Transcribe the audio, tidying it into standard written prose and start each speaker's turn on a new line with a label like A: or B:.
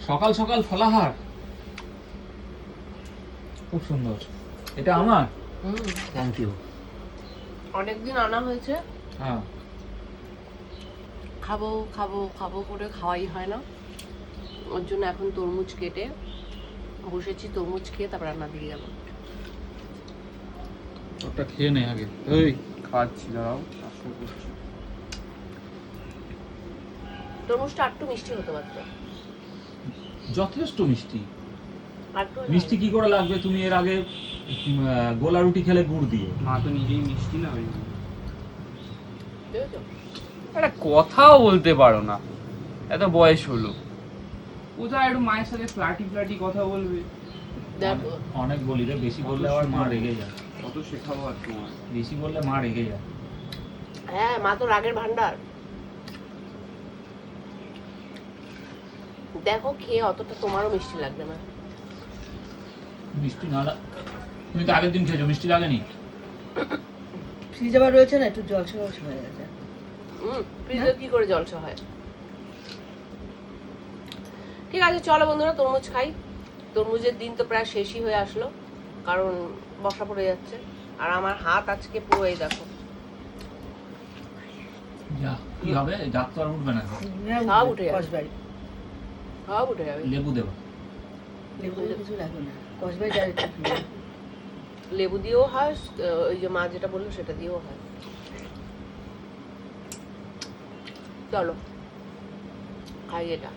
A: সকাল সকাল ফলাহার খুব সুন্দর। এটা আমার থ্যাংক ইউ।
B: অনেকদিন আনা হয়েছে,
A: হ্যাঁ
B: খাবো খাবো খাবো করে খাওয়াই হয় না, ওর জন্য এখন তরমুজ কেটে বসেছি, তরমুজ খেয়ে তারপর রান্না দিয়ে যাবো।
A: ওটা খেয়ে নে আগে। ওই
C: খাচ্ছি, দাঁড়াও আশা করছি।
B: তরমুজটা একটু মিষ্টি হতে পারতো,
A: যথেষ্ট মিষ্টি।
B: একটু
A: মিষ্টি কি করে লাগবে? তুমি এর আগে গোলা রুটি খেলে গুড় দিয়ে।
C: মা তো নিজেই মিষ্টি না, ওই জন্য।
B: বুঝেছো?
C: একটা কথাও বলতে পারো না, এত বয়স হলো। কোথায় একটু মায়ের সাথে ফ্ল্যাটি ফ্ল্যাটি কথা বলবে?
B: দেখো
A: অনেক বলি রে, বেশি বললে আবার মা রেগে যায়।
C: কত শেখাবো আর তোমার।
A: বেশি বললে মা রেগে যায়।
B: হ্যাঁ, মা তো রাগের ভান্ডার। দেখো খেয়ে অতটা তোমারও মিষ্টি লাগবে না।
A: মিষ্টি না তুমি তো আগের দিন খেয়েছো, মিষ্টি লাগেনি?
D: ফ্রিজ আবার রয়েছে না, একটু জল জলসা হয়ে গেছে।
B: ফ্রিজে কি করে জলসা হয়? ঠিক আছে চলো বন্ধুরা, তরমুজ খাই। তরমুজের দিন তো প্রায় শেষই হয়ে আসলো, কারণ বর্ষা পড়ে যাচ্ছে। আর আমার হাত আজকে পুরো এই দেখো,
A: যা কি হবে, দাঁত তো আর উঠবে না।
B: সব উঠে যাবে।
D: কসবাড়ি
B: সব উঠে যাবে।
A: লেবু দেবা?
D: লেবু কিছু লাগবে না, কসবাড়ি ডাইরেক্ট
B: লেবু দিয়েও হয়, ওই যে মা যেটা বললো সেটা দিয়েও হয়। চলো খাই এটা।